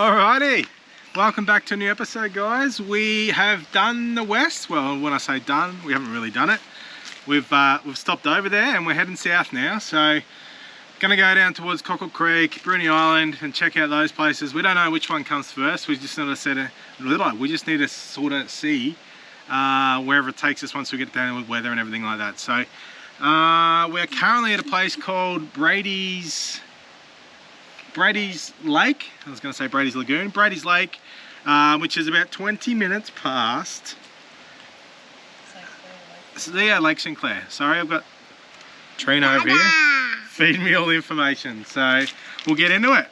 Alrighty, welcome back to a new episode, guys. We have done the west. Well, when I say done, we haven't really done it. We've stopped over there and we're heading south now. So gonna go down towards Cockle Creek, Bruni Island, and check out those places. We don't know which one comes first. We just need to sort of see wherever it takes us once we get down with weather and everything like that. So we're currently at a place called Brady's Lake. I was going to say Brady's Lagoon. Brady's Lake, which is about 20 minutes past. Lake Sinclair. Sorry, I've got Trina over here feeding me all the information. So we'll get into it.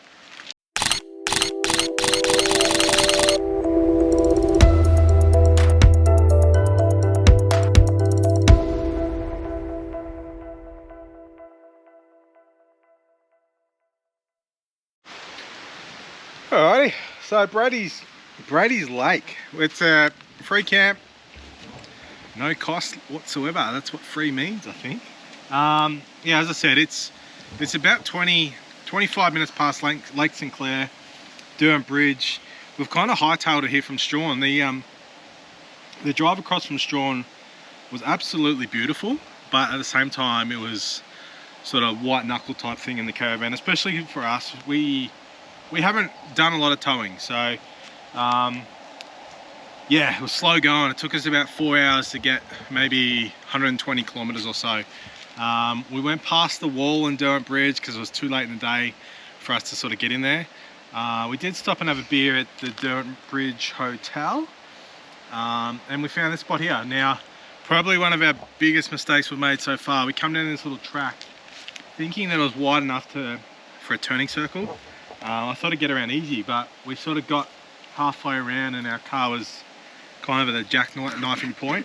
Alrighty, so Brady's Lake. It's a free camp, no cost whatsoever. That's what free means, I think. Yeah, as I said, it's about 25 minutes past Lake Sinclair, Durham Bridge. We've kind of hightailed it here from Strawn. The drive across from Strawn was absolutely beautiful, but at the same time, it was sort of white knuckle type thing in the caravan, especially for us. We haven't done a lot of towing, so yeah, it was slow going. It took us about 4 hours to get maybe 120 kilometers or so. We went past the wall in Durham Bridge because it was too late in the day for us to sort of get in there. We did stop and have a beer at the Durham Bridge Hotel, and we found this spot here. Now, probably one of our biggest mistakes we've made so far. We come down this little track thinking that it was wide enough for a turning circle. I thought I'd get around easy, but we sort of got halfway around and our car was kind of at a jackknifing point.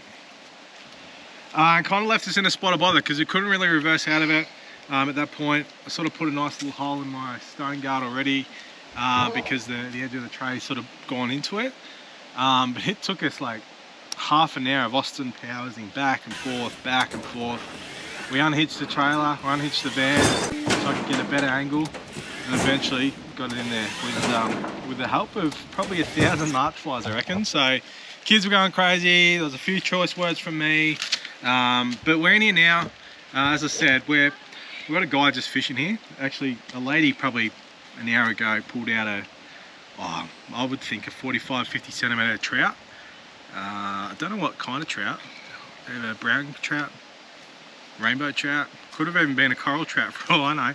And kind of left us in a spot of bother because we couldn't really reverse out of it. At that point, I sort of put a nice little hole in my stone guard already because the edge of the tray sort of gone into it. But it took us like half an hour of Austin Powersing back and forth. We unhitched the trailer, we unhitched the van so I could get a better angle, and eventually got it in there with the help of probably 1,000 March flies, I reckon. So kids were going crazy. There was a few choice words from me, but we're in here now. As I said, we've got a guy just fishing here. Actually, a lady probably an hour ago pulled out I would think a 45-50 centimeter trout. I don't know what kind of trout. Either brown trout, rainbow trout, could have even been a coral trout for all I know.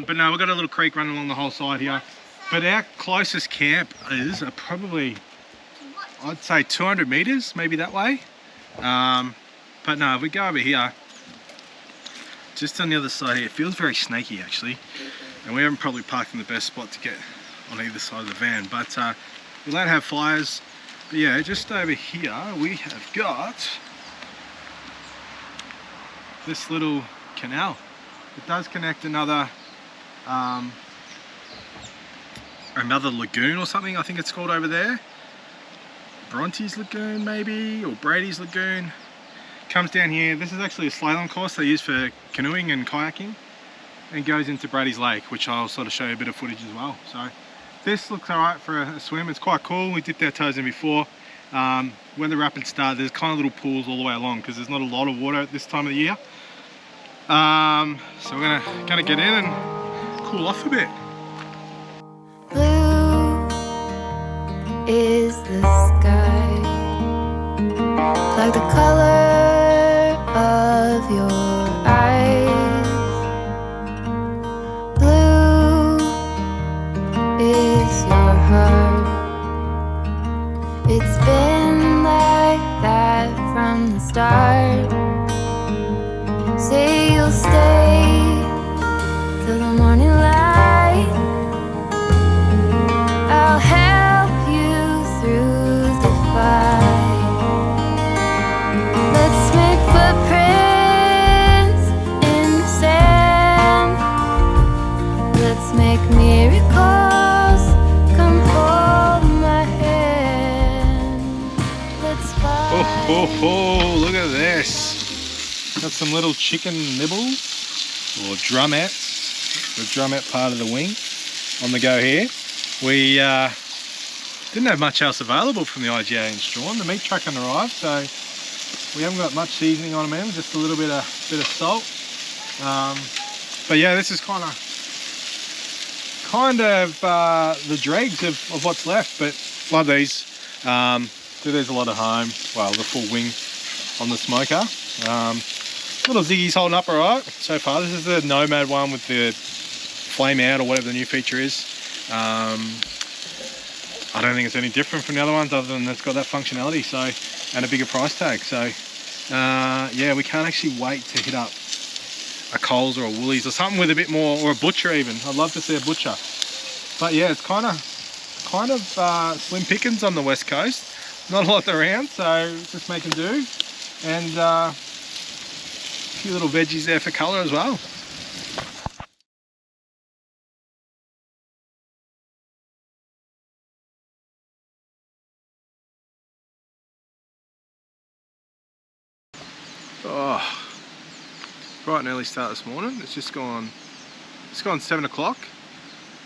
But no, we've got a little creek running along the whole side here. But our closest camp is probably, I'd say 200 meters, maybe that way. But no, if we go over here, just on the other side here, it feels very snaky actually. And we haven't probably parked in the best spot to get on either side of the van. But we're allowed to have flyers. But yeah, just over here, we have got this little canal. It does connect another lagoon or something, I think it's called over there. Bronte's Lagoon maybe, or Brady's Lagoon. Comes down here. This is actually a slalom course they use for canoeing and kayaking, and goes into Brady's Lake, which I'll sort of show you a bit of footage as well. So this looks alright for a swim. It's quite cool. We dipped our toes in before. When the rapids start, there's kind of little pools all the way along because there's not a lot of water at this time of the year. So we're gonna get in and cool off a bit. Blue is the sky, like the color of your eyes. Blue is your heart. It's been like that from the start. Say you'll stay till the morning light. I'll help you through the fight. Let's make footprints in the sand. Let's make miracles. Come hold my hand. Let's fight. Oh, look at this. Got some little chicken nibbles, or drumettes, the drumette part of the wing on the go here. we didn't have much else available from the IGA in Strawn. The meat truck hadn't arrived, so we haven't got much seasoning on them, just a little bit of salt. But yeah, this is kind of the dregs of what's left, but love these. So there's a lot at home. Well, the full wing on the smoker. Little Ziggy's holding up all right so far. This is the Nomad one with the flame out or whatever the new feature is. I don't think it's any different from the other ones, other than it's got that functionality, so, and a bigger price tag. So yeah, we can't actually wait to hit up a Coles or a Woolies or something with a bit more, or a butcher even. I'd love to see a butcher. But yeah, it's kind of slim pickings on the west coast. Not a lot around, so just making do. And a few little veggies there for colour as well. Oh, bright and early start this morning. It's gone 7 o'clock.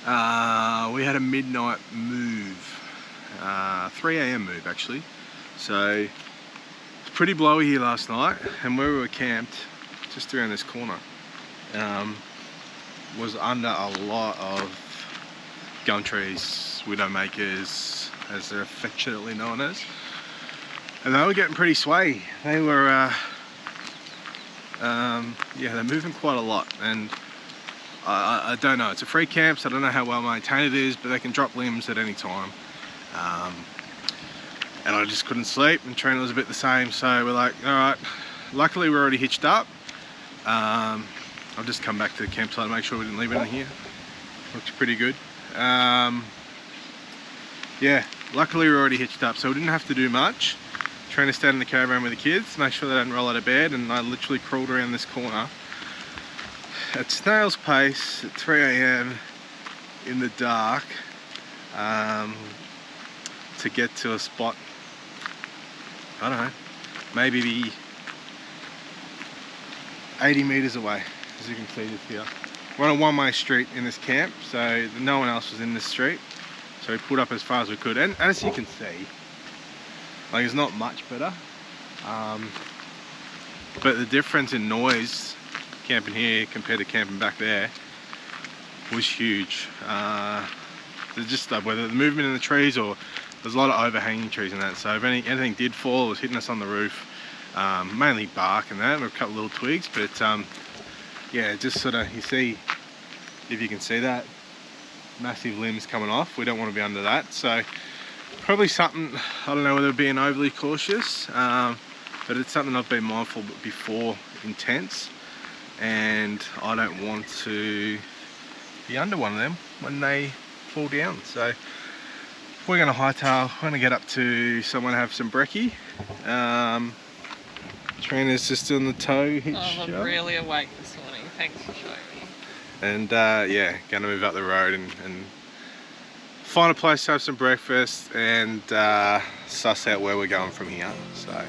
We had a midnight move, 3 AM move actually. So it's pretty blowy here last night, and where we were camped, just around this corner, was under a lot of gum trees, widowmakers, as they're affectionately known as. And they were getting pretty sway. They were, yeah, they're moving quite a lot, and I don't know, it's a free camp, so I don't know how well maintained it is, but they can drop limbs at any time. And I just couldn't sleep, and Trina was a bit the same, so we're like, alright, luckily we're already hitched up. I'll just come back to the campsite and make sure we didn't leave anything here. Looks pretty good. Yeah, luckily we're already hitched up, so we didn't have to do much. Trina stayed in the caravan with the kids, make sure they didn't roll out of bed, and I literally crawled around this corner at snail's pace at 3 AM in the dark to get to a spot, I don't know, maybe 80 meters away, as you can see this here. We're on a one-way street in this camp, so no one else was in this street, so we pulled up as far as we could, and as you can see, like, it's not much better, but the difference in noise camping here compared to camping back there was huge. There's just whether the movement in the trees, or there's a lot of overhanging trees and that, so if anything did fall, it was hitting us on the roof. Mainly bark and that, or a couple little twigs, but yeah, just sort of, you see, if you can see that, massive limbs coming off. We don't want to be under that, so probably something, I don't know whether being overly cautious, but it's something I've been mindful before in tents, and I don't want to be under one of them when they fall down. So we're going to hightail, we're going to get up to somewhere and have some brekkie. Trina's just doing the toe hitch. Oh, I'm really awake this morning, thanks for showing me. And yeah, going to move up the road and find a place to have some breakfast and suss out where we're going from here. So.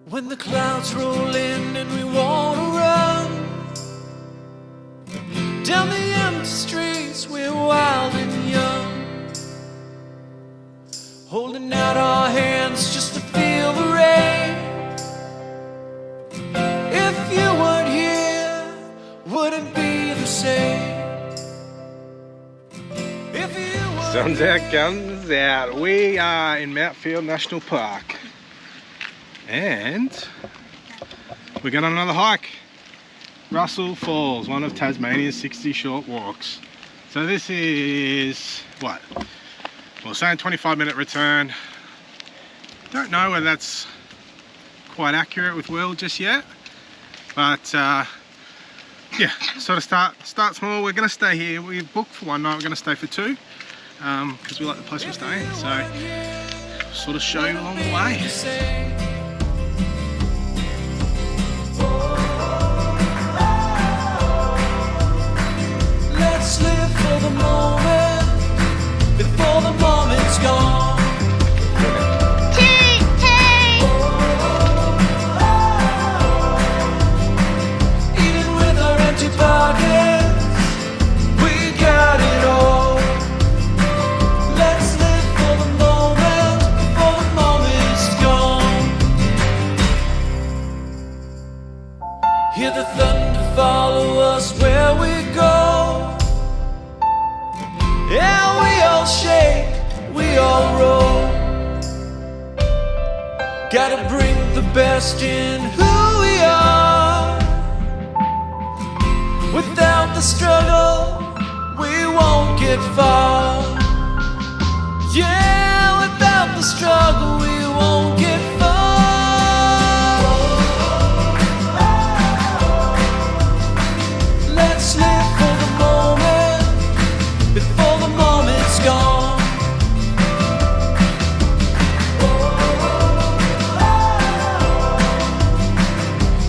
When the clouds roll in and we wanna run down the empty streets, we're wild and young, holding out our hands just to feel the rain. If you weren't here, wouldn't be the same. If you weren't Sun's out, guns out. We are in Mountfield National Park, and we're going on another hike. Russell Falls, one of Tasmania's 60 short walks. So this is what? Well, saying 25-minute return. Don't know whether that's quite accurate with Will just yet, but yeah, sort of start small. We're going to stay here. We booked for one night. We're going to stay for two because we like the place we're staying. So sort of show you along the way. Let's live for the moment before the moment's gone. Hear the thunder follow us where we go. Yeah, we all shake, we all roll. Gotta bring the best in who we are. Without the struggle, we won't get far. Yeah, without the struggle, we won't get far. Let's live for the moment before the moment's gone.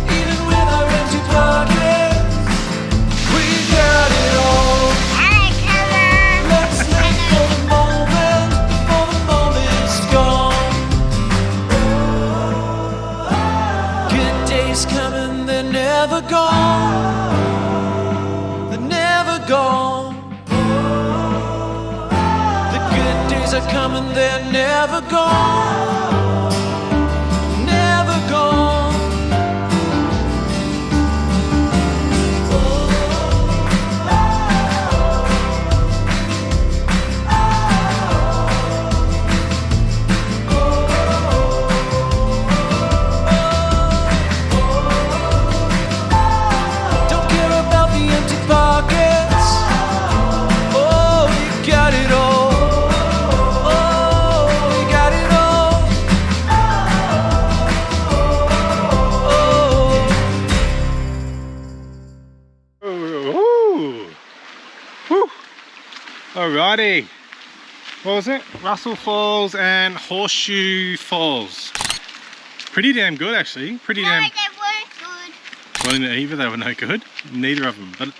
Even with our empty pockets, we got it all. Let's live for the moment before the moment's gone. Good days coming, they're never gone. They're never gone. The good days are coming, they're never gone. Never gone. Don't care about the empty pockets. Oh, you got it all. Oh, you got it all. Ooh. Woo. Alrighty. What was it? Russell Falls and Horseshoe Falls. Pretty damn good actually. Pretty damn. Well, in Eva they were no good. Neither of them. But I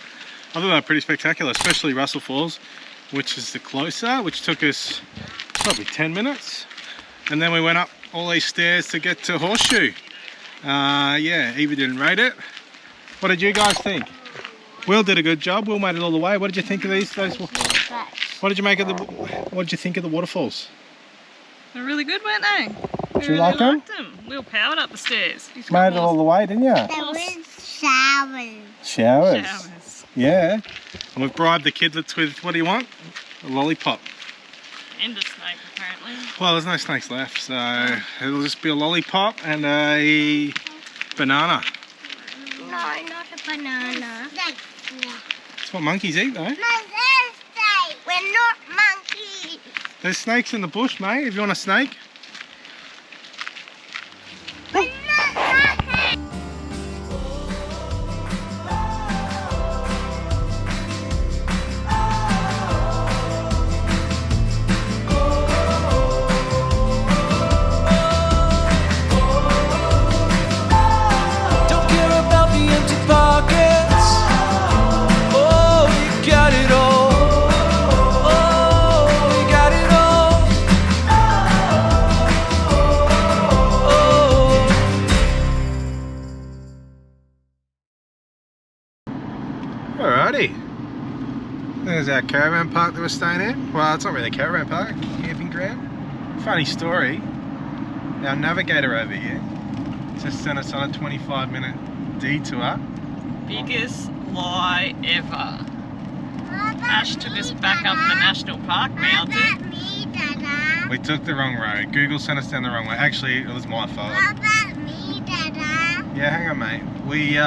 thought they were pretty spectacular, especially Russell Falls, which is the closer, which took us probably 10 minutes. And then we went up all these stairs to get to Horseshoe. Yeah, Eva didn't rate it. What did you guys think? Will did a good job. Will made it all the way. What did you think of these? What did you make of the? What did you think of the waterfalls? They're really good, weren't they? Did you like them? liked them. We were powered up the stairs. Made it all the way, didn't you? There was showers. Showers. Showers. Yeah. And we've bribed the kids with, what do you want? A lollipop. And a snake, apparently. Well, there's no snakes left, so it'll just be a lollipop and a banana. No, not a banana. That's what monkeys eat, though. We're not monkeys. There's snakes in the bush, mate, if you want a snake. We're not monkeys. Don't care about the empty pockets. Oh, you got it all. Oh, you got it all. Oh. Alrighty. There's our caravan park that we're staying in. Well, it's not really a caravan park, camping ground. Funny story. Our navigator over here just sent us on a 25-minute detour. Biggest lie ever. Ash took us back up the national park mountain. Me, Dada. We took the wrong road. Google sent us down the wrong way. Actually, it was my fault. What about me, Dada? Yeah, hang on, mate. We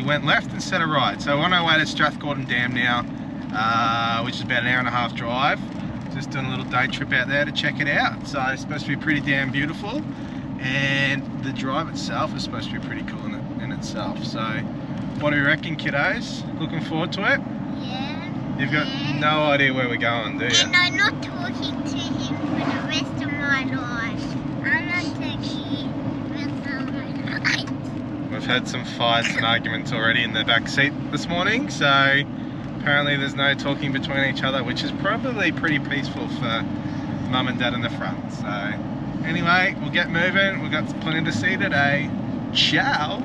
went left instead of right. So we're on our way to Strathgordon Dam now, which is about an hour and a half drive. Just doing a little day trip out there to check it out. So it's supposed to be pretty damn beautiful, and the drive itself is supposed to be pretty cool in itself. So what do you reckon, kiddos? Looking forward to it? Yeah. You've got no idea where we're going, do you? And I'm not talking to him for the rest of my life. I'm not talking for the rest of my life. We've had some fights and arguments already in the back seat this morning, so apparently there's no talking between each other, which is probably pretty peaceful for Mum and Dad in the front. So anyway, we'll get moving. We've got plenty to see today. Ciao!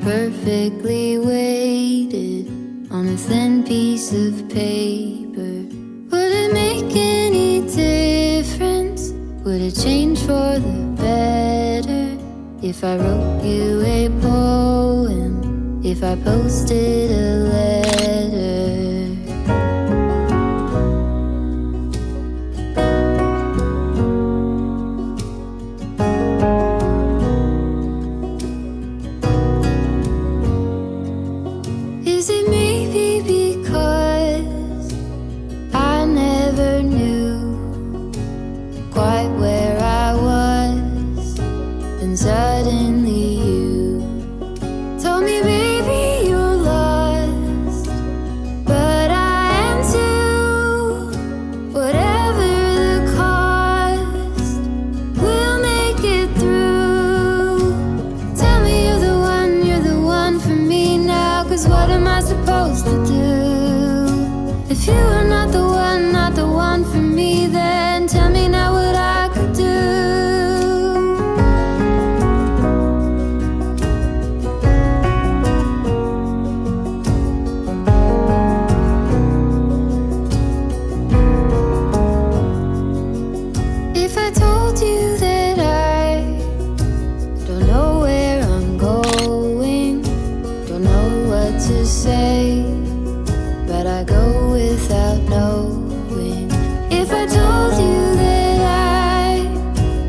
perfectly weighted on a thin piece of paper. Would it make any difference? Would it change for the better if I wrote you a poem, if I posted a letter? Is it maybe because I never knew quite where I was, then suddenly you told me, baby, you're lost, but I am too. Whatever the cost, we'll make it through. Tell me you're the one for me now, 'cause what am I supposed to do? If you are not the one for me, then tell me now what I could do. If I told you that I don't know where I'm going, don't know what to say, but I go without knowing. If I told you that I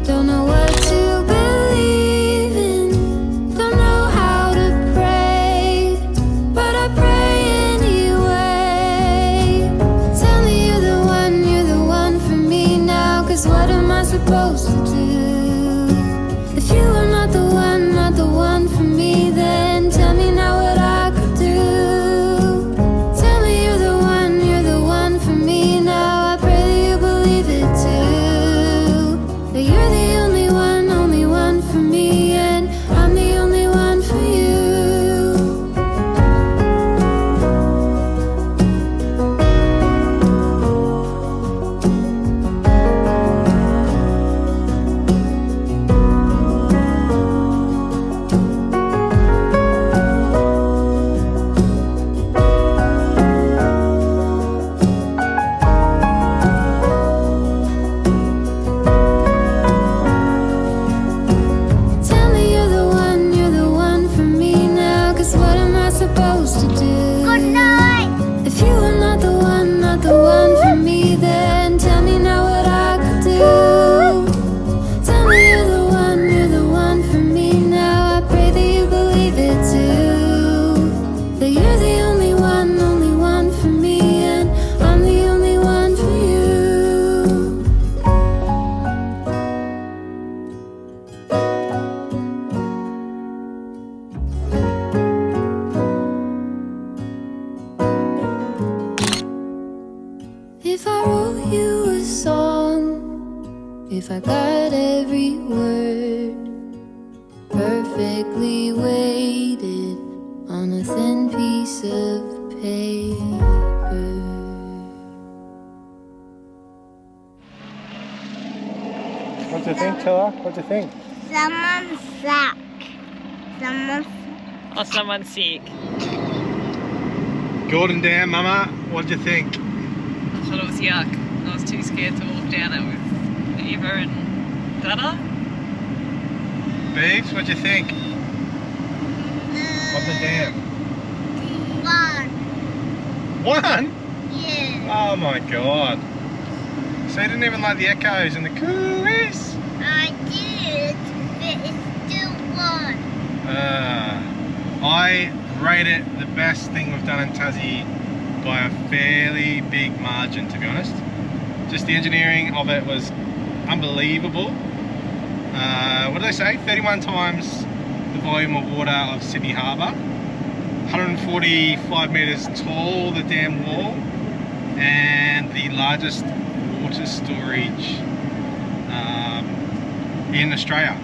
don't know what to believe in, don't know how to pray, but I pray anyway. Tell me you're the one for me now, 'cause what am I supposed to do? If you are not the one for me, then tell me now what I could do. Tell me you're the one for me now. I pray that you believe it too. That you're the only one for me, and I'm the only one for you. Tell me you're the one for me now, 'cause what am I supposed to do? Good night. If you are not the one for me, then tell me now what I could do. Tell me you're the one for me now. I pray that you believe it too. That you're the only one for me, and I'm the only one for you. If I wrote you a song, if I got every word perfectly weighted on a thin piece of paper. What do you think, Tilla? What do you think? Someone's sick. Someone's Oh, someone's sick. Gordon Dam, Mama, what do you think? I thought it was yuck. I was too scared to walk down it with Eva and Dada. Beeves, what do you think? Of the dam? one. One? Yeah. Oh my god. So you didn't even like the echoes and the cooies? I did, but it's still one. I rate it the best thing we've done in Tassie by a fairly big margin, to be honest. Just the engineering of it was unbelievable. What did they say? 31 times the volume of water of Sydney Harbour. 145 metres tall, the dam wall, and the largest water storage in Australia.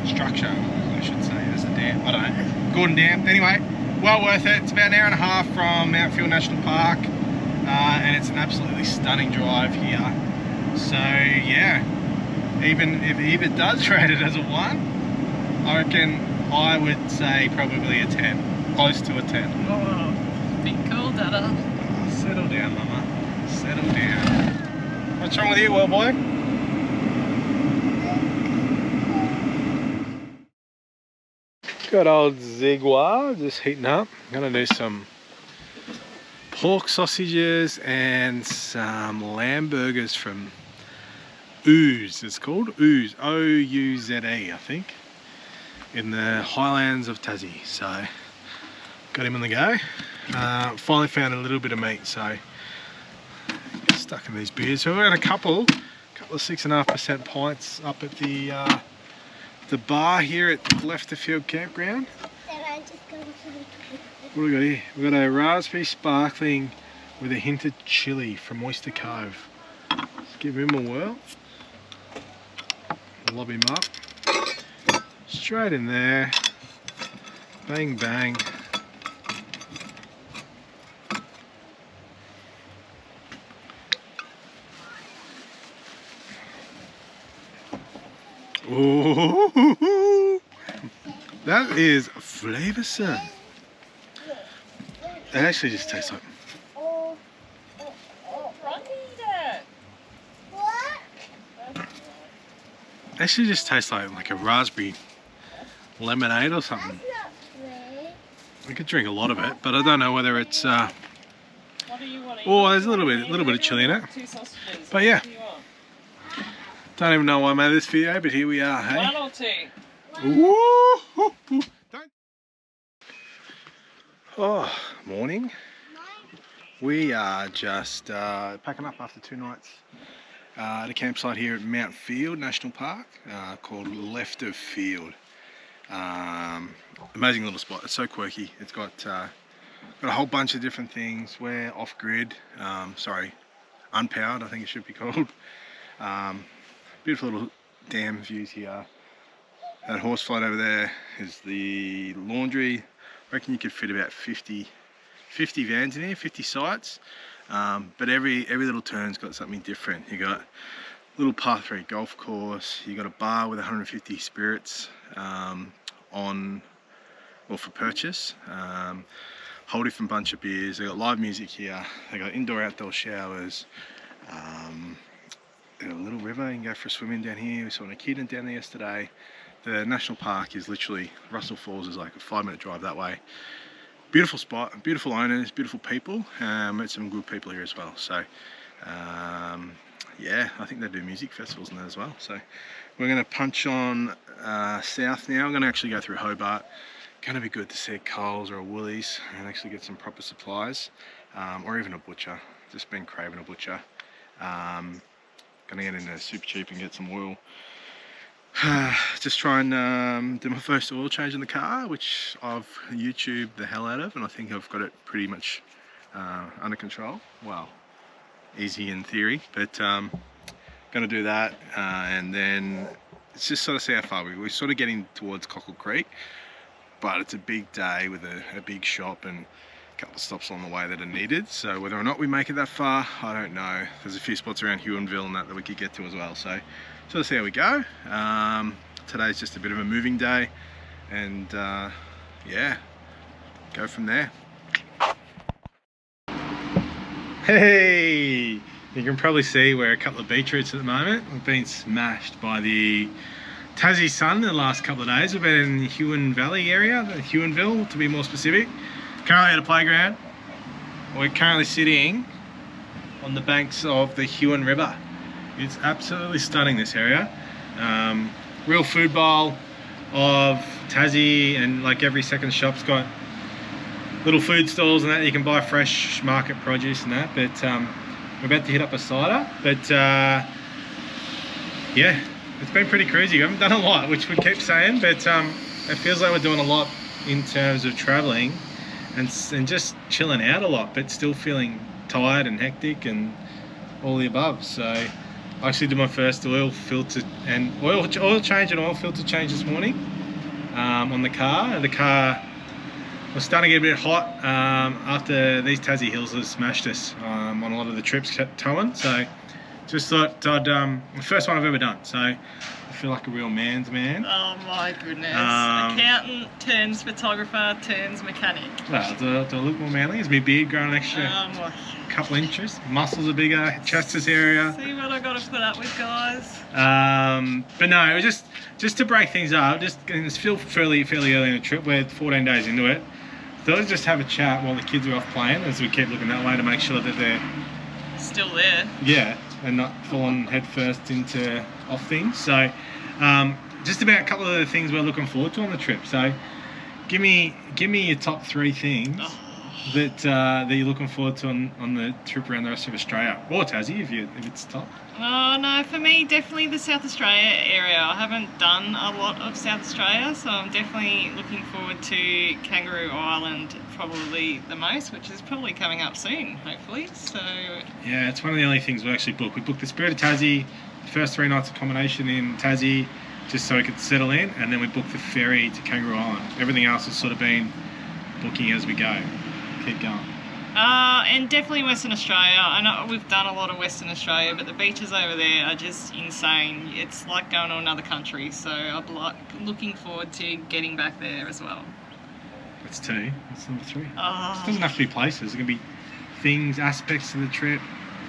Structure, I should say. There's a dam. I don't know. Gordon Dam. Anyway, well worth it. It's about an hour and a half from Mount Field National Park, and it's an absolutely stunning drive here. So yeah, even if Eva does rate it as a 1, I reckon I would say probably a 10. Close to a 10. Oh, bit cool, Dada. Settle down, Mama. Settle down. What's wrong with you, well boy? Good old Zigua, just heating up. I'm gonna do some pork sausages and some lamb burgers from Ooze. It's called Ooze, O-U-Z-E, I think, in the Highlands of Tassie. So got him on the go. Finally found a little bit of meat, so get stuck in these beers. So we've got a couple of 6.5% pints up at the bar here at Lefterfield Campground. What do we got here? We've got a raspberry sparkling with a hint of chilli from Oyster Cove. Let's give him a whirl. Lob him up. Straight in there. Bang bang. Ooh, that is flavoursome. It actually just tastes like. Actually, just tastes like a raspberry lemonade or something. I could drink a lot of it, but I don't know whether it's. What do you want? Oh, there's a little bit of chili in it. But yeah. Don't even know why I made this video, but here we are, hey? One or two? Ooh, don't. Oh, morning. We are just packing up after 2 nights at a campsite here at Mount Field National Park called Lefterfield. Amazing little spot. It's so quirky. It's got a whole bunch of different things. We're off-grid, sorry, unpowered, I think it should be called. Beautiful little dam views here. That horse float over there is the laundry. I reckon you could fit about 50 vans in here, 50 sites. But every little turn's got something different. You got a little par 3 golf course. You got a bar with 150 spirits for purchase. Whole different bunch of beers. They got live music here. They got indoor outdoor showers. They got a little river. You can go for a swim in down here. We saw an echidna down there yesterday. The national park is literally, Russell Falls is like a 5-minute drive that way. Beautiful spot, beautiful owners, beautiful people. Met some good people here as well. So yeah, I think they do music festivals and that as well. So we're going to punch on south now. I'm going to actually go through Hobart. Going to be good to see a Coles or a Woolies and actually get some proper supplies, or even a butcher. Just been craving a butcher. Gonna get into Super Cheap and get some oil. Just try and do my first oil change in the car, which I've YouTubed the hell out of, and I think I've got it pretty much under control. Well, easy in theory, but gonna do that, and then it's just sort of see how far we're sort of getting towards Cockle Creek, but it's a big day with a big shop and a couple of stops along the way that are needed. So whether or not we make it that far, I don't know. There's a few spots around Huonville and that we could get to as well. So let's see how we go. Today's just a bit of a moving day, and yeah, go from there. Hey, you can probably see we're a couple of beetroots at the moment. We've been smashed by the Tassie sun in the last couple of days. We've been in the Huon Valley area, Huonville to be more specific. Currently at a playground. We're currently sitting on the banks of the Huon River. It's absolutely stunning, this area. Real food bowl of Tassie, and like every second shop's got little food stalls and that. You can buy fresh market produce and that, but we're about to hit up a cider. But yeah, it's been pretty crazy. We haven't done a lot, which we keep saying, but it feels like we're doing a lot in terms of traveling and just chilling out a lot, but still feeling tired and hectic and all the above. So I actually did my first oil filter and oil change and oil filter change this morning on the car. The car was starting to get a bit hot after these Tassie hills have smashed us on a lot of the trips kept towing. So just thought I'd, the first one I've ever done. So feel like a real man's man. Oh my goodness. Um, Accountant turns photographer turns mechanic. Well, do I look more manly? Is my beard growing an extra Oh my. couple inches? Muscles are bigger, chest is area. See what I got to put up with, guys. But no, it was just to break things up. It's still fairly early in the trip. We're 14 days into it. Thought I'd just have a chat while the kids are off playing, as we keep looking that way to make sure that they're Still there. and not falling head first into off things. So, just about a couple of the things we're looking forward to on the trip. So, give me your top 3 things that you're looking forward to on the trip around the rest of Australia, or Tassie if it's top. Oh no, for me, definitely the South Australia area. I haven't done a lot of South Australia, so I'm definitely looking forward to Kangaroo Island probably the most, which is probably coming up soon, hopefully. So Yeah, it's one of the only things we actually booked. We booked the Spirit of Tassie, the first 3 nights accommodation in Tassie, just so we could settle in, and then we booked the ferry to Kangaroo Island. Everything else has sort of been booking as we go. Keep going. and definitely Western Australia. I know we've done a lot of Western Australia, but the beaches over there are just insane. It's like going to another country, so I'm looking forward to getting back there as well. That's 2. That's number 3. It Oh. doesn't have to be places. It can be things, aspects of the trip.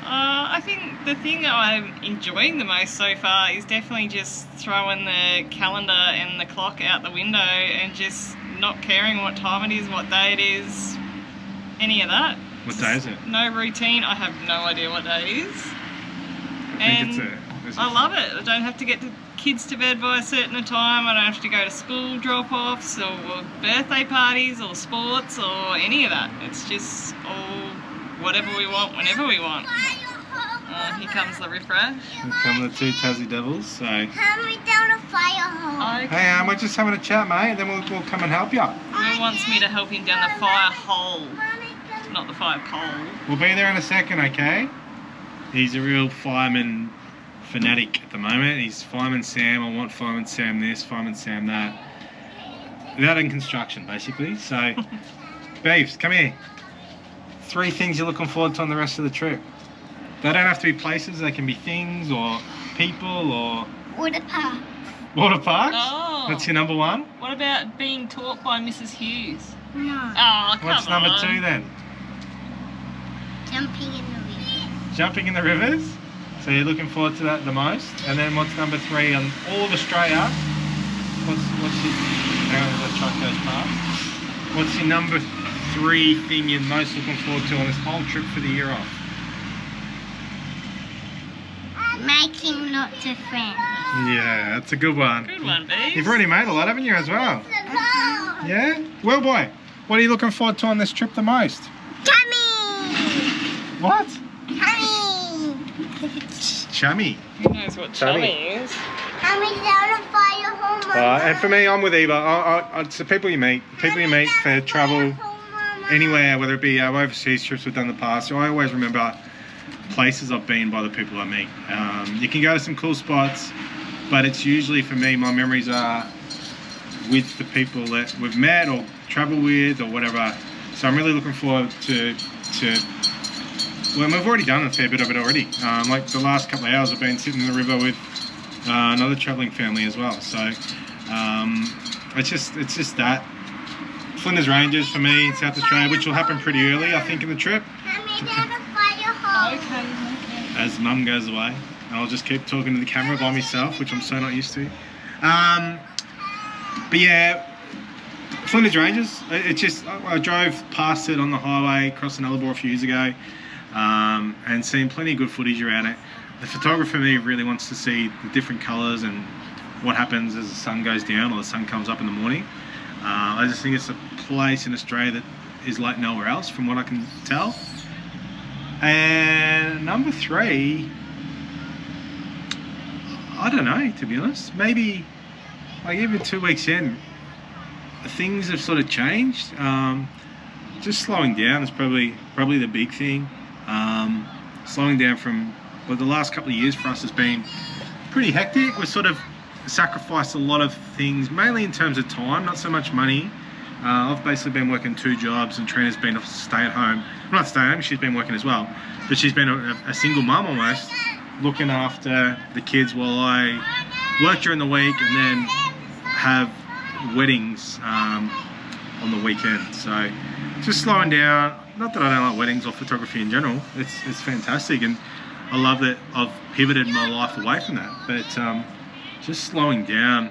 I think the thing that I'm enjoying the most so far is definitely just throwing the calendar and the clock out the window and just not caring what time it is, what day it is, any of that. What day is it? No routine. I have no idea what day it is. I think I love it. I don't have to get the kids to bed by a certain time. I don't have to go to school drop-offs or birthday parties or sports or any of that. It's just all whatever we want, whenever we want. Here comes the refresh. Here come the 2 Tassie Devils. So, hey, Hand me down a fire hole. Okay. we're just having a chat, mate. Then we'll come and help you. Who wants me to help him down the fire hole, not the fire pole? We'll be there in a second, okay? He's a real fireman fanatic at the moment. He's Fireman Sam. I want Fireman Sam this, Fireman Sam that. Without in construction, basically. So, babes, come here. 3 things you're looking forward to on the rest of the trip. They don't have to be places. They can be things or people or Water park. water parks. Oh. That's your number 1. What about being taught by Mrs. Hughes? No. Oh, come What's on. number 2 then? Jumping in the river. Jumping in the rivers. So you're looking forward to that the most. And then what's number 3 on all of Australia? What's your, hang on, the truck goes past. What's your number 3 thing you're most looking forward to on this whole trip for the year off? Making lots of friends. Yeah, that's a good one. Good one, babes. You've already made a lot, haven't you, as well? Yeah? Well, boy, what are you looking forward to on this trip the most? Tummy! What? Tummy! Chummy. Who knows what Chummy. chummy is? Hand me down a fire hole, Mama. And for me, I'm with Eva. It's the people you meet. People you meet for travel anywhere, whether it be overseas trips we've done in the past. So I always remember places I've been by the people I meet. You can go to some cool spots, but it's usually, for me, my memories are with the people that we've met or travel with or whatever. So I'm really looking forward to well, we've already done a fair bit of it already. Like the last couple of hours I've been sitting in the river with another travelling family as well. So it's just that. Flinders Ranges for me in South Australia, which will happen pretty early, I think, in the trip. Hand me down a fire hole. Okay. As Mum goes away. And I'll just keep talking to the camera by myself, which I'm so not used to. But yeah, Flinders Ranges, I drove past it on the highway, crossing Nullarbor a few years ago, and seen plenty of good footage around it. The photographer in me really wants to see the different colours and what happens as the sun goes down or the sun comes up in the morning. I just think it's a place in Australia that is like nowhere else, from what I can tell. And number 3, I don't know, to be honest. Maybe, like, even 2 weeks in, things have sort of changed. Just slowing down is probably the big thing. Slowing down from, well, the last couple of years for us has been pretty hectic. We've sort of sacrificed a lot of things, mainly in terms of time, not so much money. I've basically been working 2 jobs, and Trina's been a stay-at-home. Not stay-at-home, she's been working as well, but she's been a single mum almost, looking after the kids while I work during the week and then have weddings on the weekend. So just slowing down. Not that I don't like weddings or photography in general. It's fantastic, and I love that I've pivoted my life away from that. But just slowing down,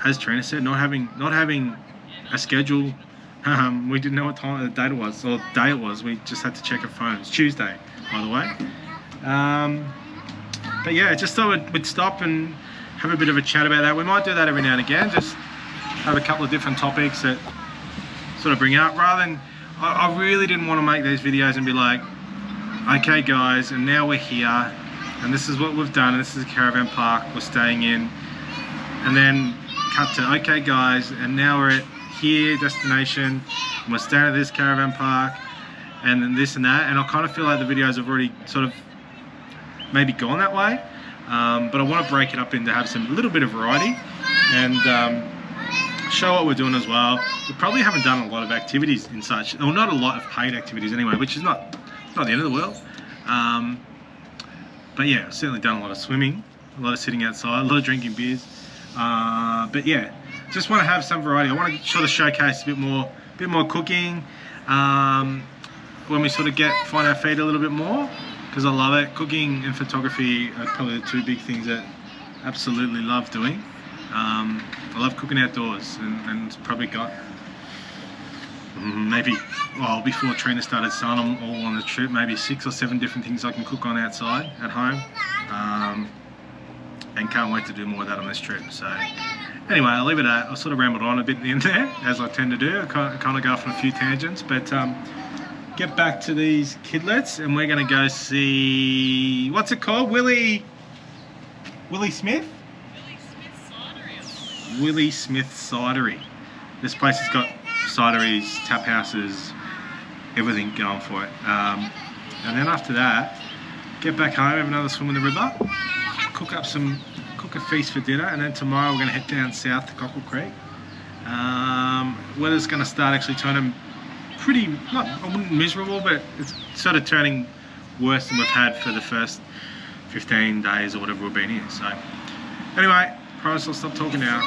as Trina said, not having a schedule. We didn't know what time of the day it was. We just had to check our phone. It's Tuesday, by the way. But yeah, just thought we'd stop and have a bit of a chat about that. We might do that every now and again. Just have a couple of different topics that sort of bring up, rather than I really didn't want to make these videos and be like, okay guys, and now we're here and this is what we've done, and this is a caravan park we're staying in, and then cut to, okay guys, and now we're at here destination and we're staying at this caravan park, and then this and that. And I kind of feel like the videos have already sort of maybe gone that way, but I want to break it up into have a little bit of variety and show what we're doing as well. We probably haven't done a lot of activities in such, or not a lot of paid activities anyway, which is not the end of the world. But yeah, I've certainly done a lot of swimming, a lot of sitting outside, a lot of drinking beers. But yeah, just want to have some variety. I want to sort of showcase a bit more cooking when we sort of find our feet a little bit more, because I love it. Cooking and photography are probably the two big things that I absolutely love doing. I love cooking outdoors, and it's probably got maybe, well, before Trina started selling them all on the trip, maybe 6 or 7 different things I can cook on outside at home, and can't wait to do more of that on this trip. So anyway, I'll leave it at that. I sort of rambled on a bit at the end there, as I tend to do. I kind of go off on a few tangents, but get back to these kidlets, and we're going to go see, what's it called? Willie Smith? Willie Smith Cidery. This place has got cideries, tap houses, everything going for it. And then after that, get back home, have another swim in the river, cook a feast for dinner, and then tomorrow we're going to head down south to Cockle Creek. Weather's going to start actually turning pretty, I wouldn't miserable, but it's sort of turning worse than we've had for the first 15 days or whatever we've been here. So anyway, promise I'll stop talking now.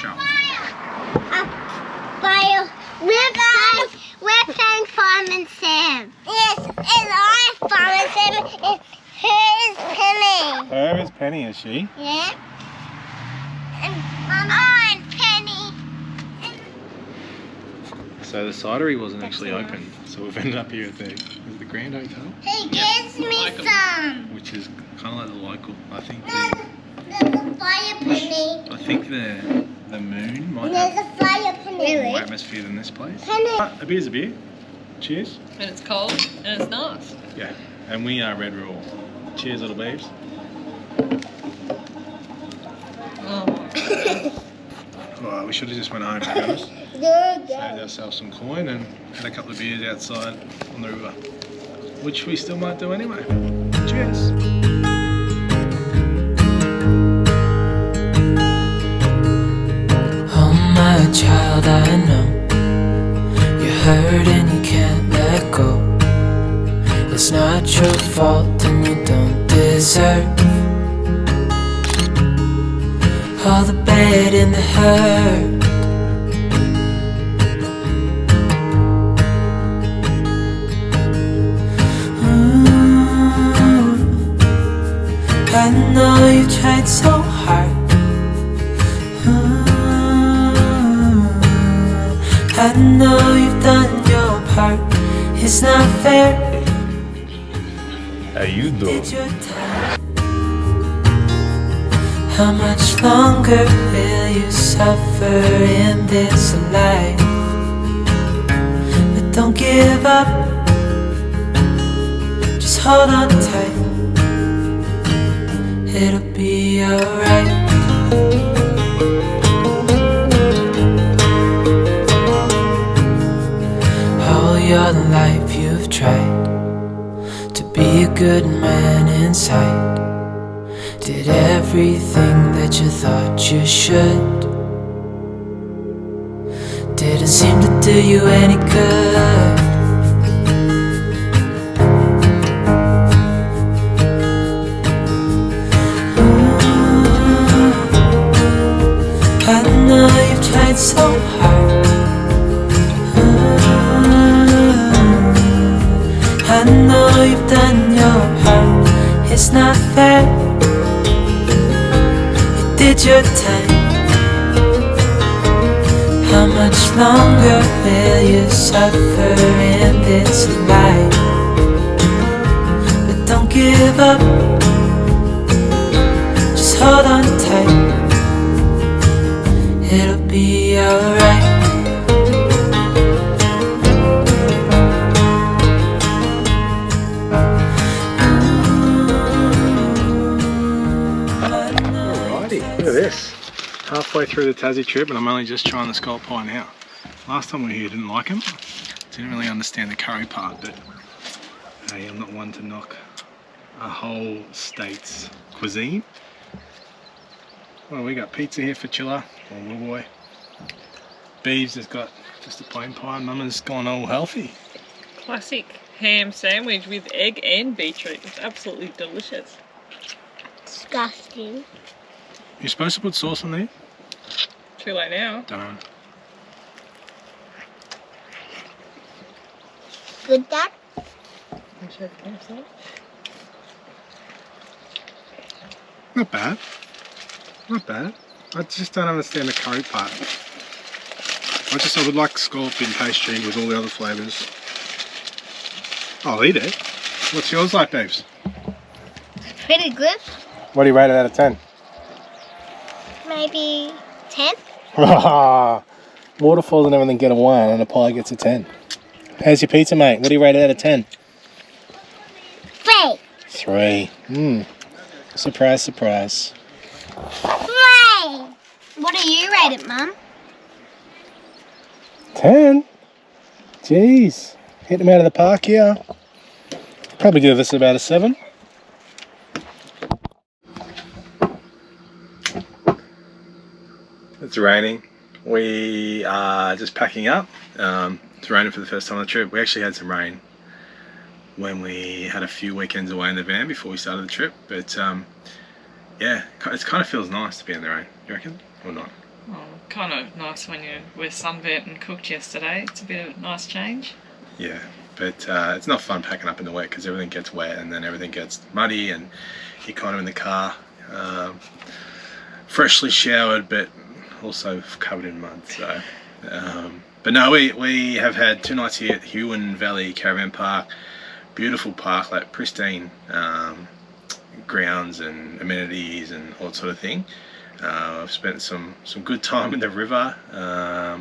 Ciao. We're playing Fireman Sam. Yes, and I'm Fireman Sam. And her is Penny. Her is Penny, is she? Yeah. And I'm Penny. So the cidery wasn't actually open, so we've ended up here at the Grand Hotel, He gives me some. which is kind of like the local. I think There's a fire penny. I think the moon might There's have a fire penny. more atmosphere than this place. Penny. A beer's a beer. Cheers. And it's cold and it's nice. Yeah, and we are Red Rule. Cheers, little babes. Oh my God. Well, we should have just went home, to be honest. Good. Saved ourselves some coin and had a couple of beers outside on the river, which we still might do anyway. Cheers. Oh my child, I know you're hurt and you can't let go. It's not your fault and you don't deserve all the bad and the hurt. I know you tried so hard. I know you've done your part. It's not fair. How you doing? It's your time. How much longer will you suffer in this life? But don't give up. Just hold on tight. It'll be alright. All your life you've tried to be a good man inside. Did everything that you thought you should. Didn't seem to do you any good. your time? How much longer will you suffer in this life? But don't give up, just hold on tight. It'll be alright. Alrighty, look at this. Halfway through the Tassie trip and I'm only just trying the scallop pie now. Last time we were here, didn't like them. Didn't really understand the curry part, but hey, I'm not one to knock a whole state's cuisine. Well, we got pizza here for Chilla, or little boy. Beeves has got just a plain pie, Mama's gone all healthy. Classic ham sandwich with egg and beetroot. It's absolutely delicious. Disgusting. You're supposed to put sauce on there? Too late now. Don't know. Good, Dad? Not bad. Not bad. I just don't understand the curry part. I would like scallop in pastry with all the other flavours. I'll eat it. What's yours like, babes? Pretty good. What do you rate it out of 10? Maybe 10? Waterfalls and everything get a 1 and a pie gets a 10. How's your pizza, mate? What do you rate it out of 10? 3. 3. Surprise, surprise. 3. What do you rate it, Mum? 10? Jeez. Hit them out of the park here. Probably give this about a 7. It's raining. We are just packing up. It's raining for the first time on the trip. We actually had some rain when we had a few weekends away in the van before we started the trip. But yeah, it kind of feels nice to be in the rain. You reckon? Or not? Oh, kind of nice when you were sunburnt and cooked yesterday. It's a bit of a nice change. Yeah, but it's not fun packing up in the wet because everything gets wet and then everything gets muddy and you're kind of in the car freshly showered but also covered in mud. So, but no, we have had 2 nights here at Huon Valley Caravan Park. Beautiful park, like pristine grounds and amenities and all that sort of thing. I've spent some good time in the river,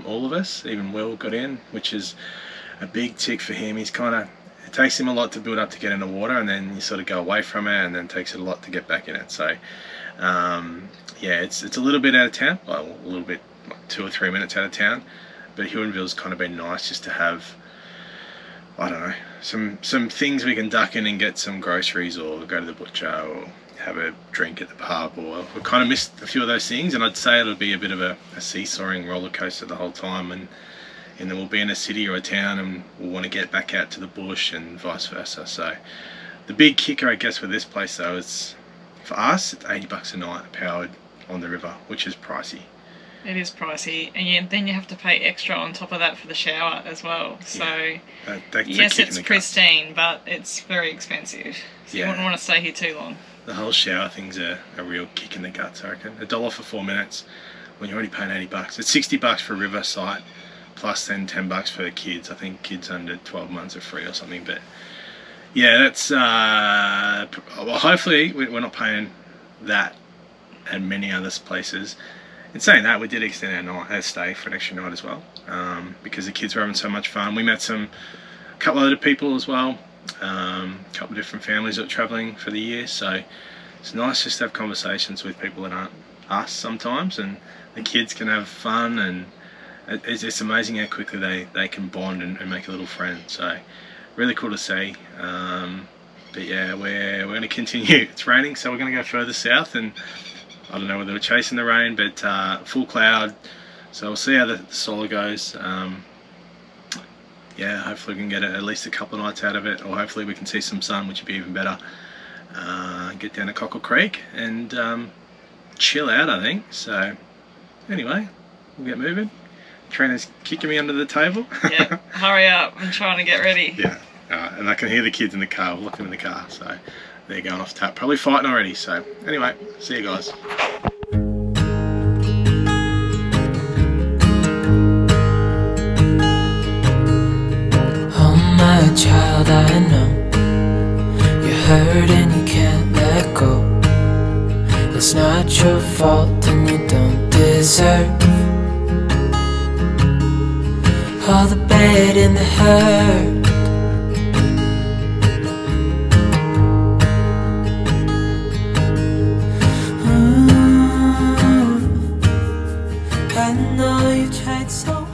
all of us, even Will got in, which is a big tick for him. He's kind of, it takes him a lot to build up to get in the water and then you sort of go away from it and then it takes it a lot to get back in it. So yeah, it's a little bit out of town, well, a little bit, 2 or 3 minutes out of town, but Huonville's kind of been nice just to have, I don't know, some things we can duck in and get some groceries or go to the butcher or have a drink at the pub, or we kind of missed a few of those things, and I'd say it'll be a bit of a seesawing roller coaster the whole time, and then we'll be in a city or a town and we'll want to get back out to the bush and vice versa. So the big kicker, I guess, with this place though is, for us, it's $80 a night powered on the river, which is pricey. It is pricey, and then you have to pay extra on top of that for the shower as well. So Yeah, that's yes, a kick in it's the guts. pristine, but it's very expensive. So you Yeah. wouldn't want to stay here too long. The whole shower thing's a real kick in the guts, I reckon. $1 for 4 minutes when you're already paying $80. It's $60 for a river site, plus then $10 for the kids. I think kids under 12 months are free or something. But yeah, that's well, hopefully we're not paying that at many other places. In saying that, we did extend our stay for an extra night as well, because the kids were having so much fun. We met a couple other people as well, a couple of different families that are travelling for the year, so it's nice just to have conversations with people that aren't us sometimes, and the kids can have fun, and it's amazing how quickly they can bond and make a little friend. So really cool to see. But yeah, we're going to continue. It's raining, so we're going to go further south, and I don't know whether we're chasing the rain, but full cloud, so we'll see how the solar goes. Yeah, hopefully we can get at least a couple of nights out of it, or hopefully we can see some sun, which would be even better. Get down to Cockle Creek and chill out, I think. So anyway, we'll get moving. Trina's kicking me under the table. Yeah, hurry up, I'm trying to get ready. Yeah, and I can hear the kids in the car, looking in the car, so they're going off tap, probably fighting already. So anyway, see you guys. that I know. You're hurt and you can't let go. It's not your fault and you don't deserve all the bad and the hurt. I know you tried so